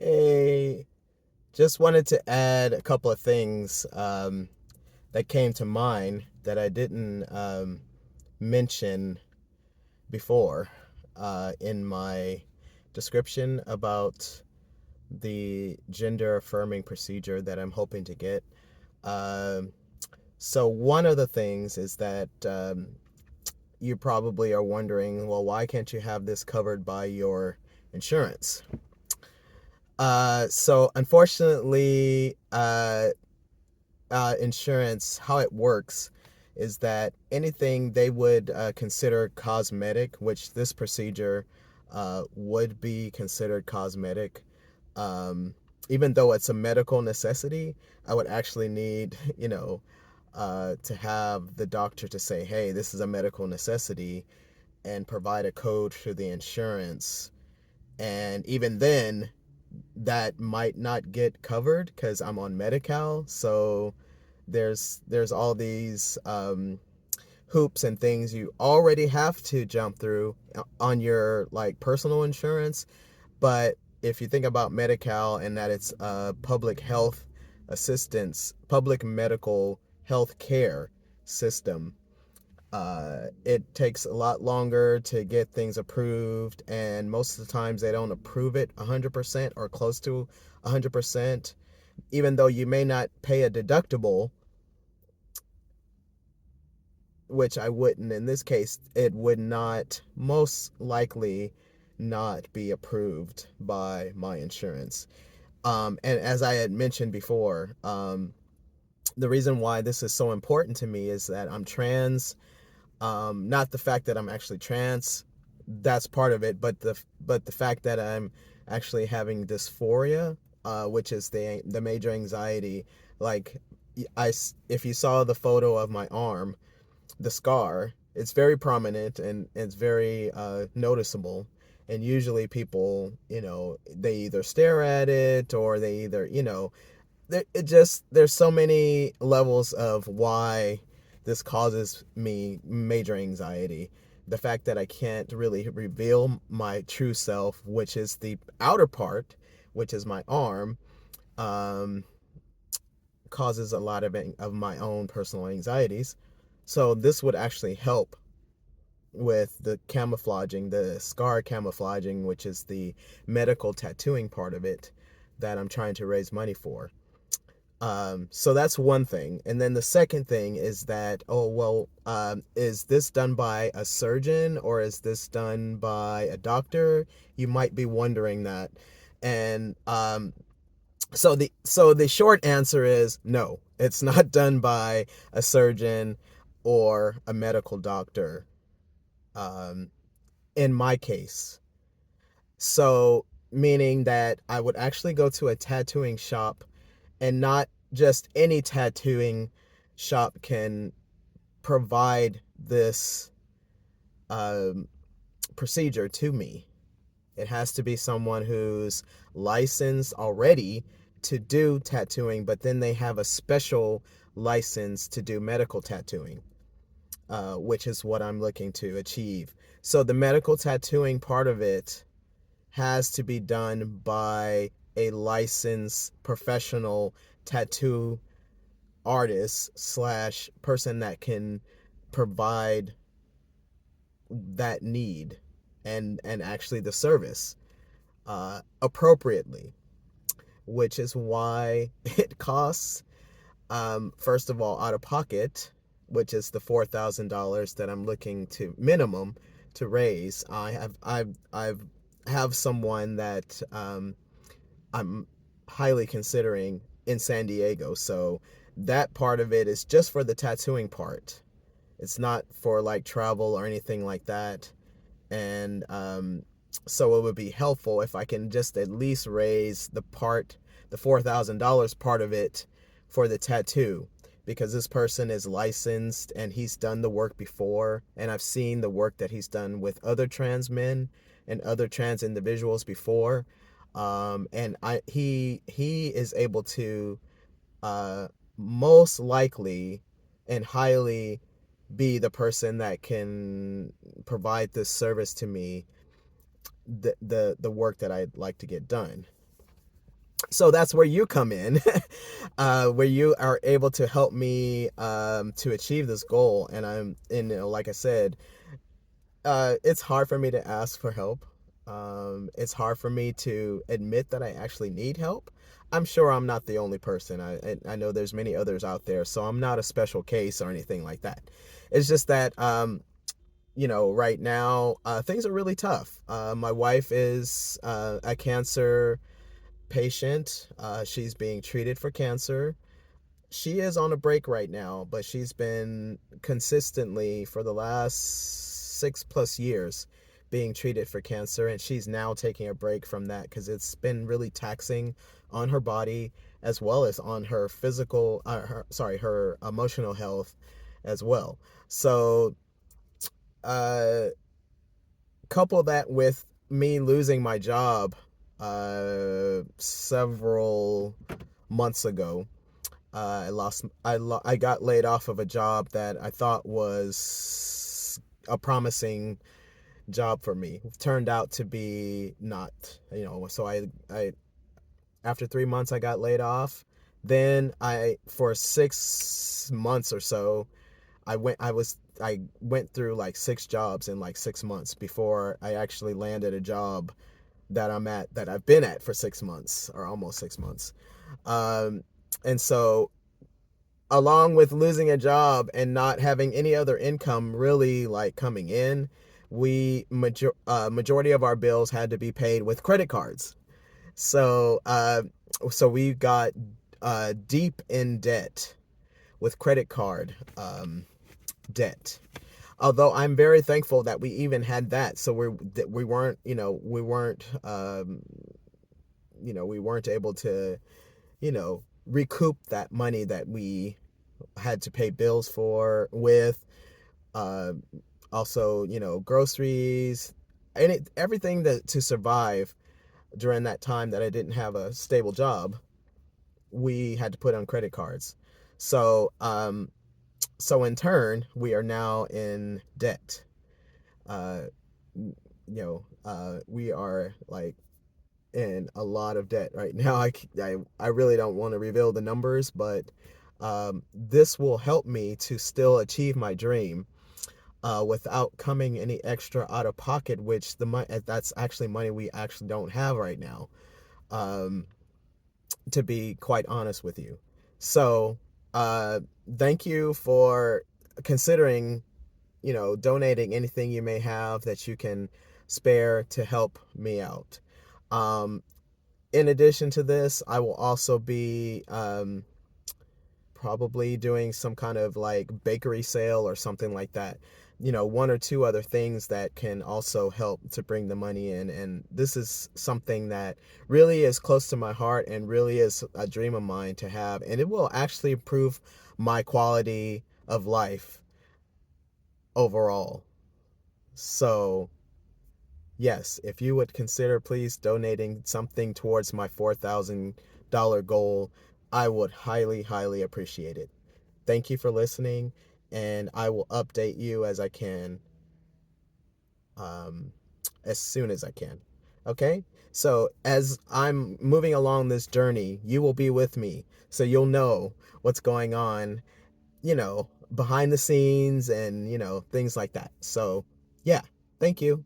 Hey, just wanted to add a couple of things that came to mind that I didn't mention before in my description about the gender affirming procedure that I'm hoping to get. Um, so, one of the things is that you probably are wondering, well, why can't you have this covered by your insurance? So unfortunately, insurance, how it works is that anything they would consider cosmetic, which this procedure would be considered cosmetic, um, even though it's a medical necessity, I would actually need, to have the doctor to say, hey, this is a medical necessity and provide a code for the insurance. And even then, that might not get covered because I'm on Medi-Cal. So there's all these hoops and things you already have to jump through on your like personal insurance. But if you think about Medi-Cal and that it's public health assistance, public medical health care system, it takes a lot longer to get things approved, and most of the times they don't approve it 100% or close to 100%. Even though you may not pay a deductible, which I wouldn't in this case, it would not most likely not be approved by my insurance. And as I had mentioned before, the reason why this is so important to me is that I'm trans. Not the fact that I'm actually trans, that's part of it, but the fact that I'm actually having dysphoria, which is the major anxiety. Like, if you saw the photo of my arm, the scar, it's very prominent and it's very noticeable. And usually people, they either stare at it or they either, it just there's so many levels of why this causes me major anxiety. The fact that I can't really reveal my true self, which is the outer part, which is my arm, um, causes a lot of my own personal anxieties. So this would actually help with the camouflaging, the scar camouflaging, which is the medical tattooing part of it that I'm trying to raise money for. So that's one thing. And then the second thing is that, oh, well, is this done by a surgeon or is this done by a doctor? You might be wondering that. And so the short answer is no, it's not done by a surgeon or a medical doctor, um, in my case. So, meaning that I would actually go to a tattooing shop, and not just any tattooing shop can provide this um, procedure to me. It has to be someone who's licensed already to do tattooing, but then they have a special license to do medical tattooing, which is what I'm looking to achieve. So the medical tattooing part of it has to be done by a licensed professional tattoo artist slash person that can provide that need and actually the service appropriately, which is why it costs, first of all, out of pocket, which is the $4,000 that I'm looking to minimum to raise. I've have someone that I'm highly considering in San Diego. So that part of it is just for the tattooing part. It's not for like travel or anything like that. And so it would be helpful if I can just at least raise the $4,000 part of it for the tattoo, because this person is licensed and he's done the work before, and I've seen the work that he's done with other trans men and other trans individuals before. And he is able to uh, most likely and highly be the person that can provide this service to me, the work that I'd like to get done. So that's where you come in, where you are able to help me to achieve this goal. And like I said, it's hard for me to ask for help. It's hard for me to admit that I actually need help. I'm sure I'm not the only person. I know there's many others out there, so I'm not a special case or anything like that. It's just that right now things are really tough. My wife is a cancer patient. She's being treated for cancer. She is on a break right now, but she's been consistently for the last 6+ years being treated for cancer, and she's now taking a break from that because it's been really taxing on her body as well as on her physical, her emotional health as well. So, uh, couple that with me losing my job several months ago. I got laid off of a job that I thought was a promising job for me. It turned out to be not, so I after 3 months I got laid off. Then for 6 months or so, I went through like 6 jobs in like 6 months before I actually landed a job that I've been at for 6 months or almost 6 months. Um, and so along with losing a job and not having any other income really like coming in, majority of our bills had to be paid with credit cards. So we got deep in debt with credit card debt. Although I'm very thankful that we even had that, so we weren't we weren't able to recoup that money that we had to pay bills for with uh, also groceries, everything that to survive during that time that I didn't have a stable job. We had to put on credit cards. So in turn we are now in debt. uh we are like in a lot of debt right now. I really don't want to reveal the numbers, but this will help me to still achieve my dream without coming any extra out of pocket, which the money that's actually money we actually don't have right now, um, to be quite honest with you. So uh, thank you for considering donating anything you may have that you can spare to help me out. Um, in addition to this, I will also be probably doing some kind of like bakery sale or something like that. One or two other things that can also help to bring the money in. And this is something that really is close to my heart and really is a dream of mine to have. And it will actually improve my quality of life overall. So, yes, if you would consider please donating something towards my $4,000 goal, I would highly, highly appreciate it. Thank you for listening, and I will update you as I can, um, as soon as I can. Okay? So, as I'm moving along this journey, you will be with me. So, you'll know what's going on, behind the scenes and, things like that. So, yeah, thank you.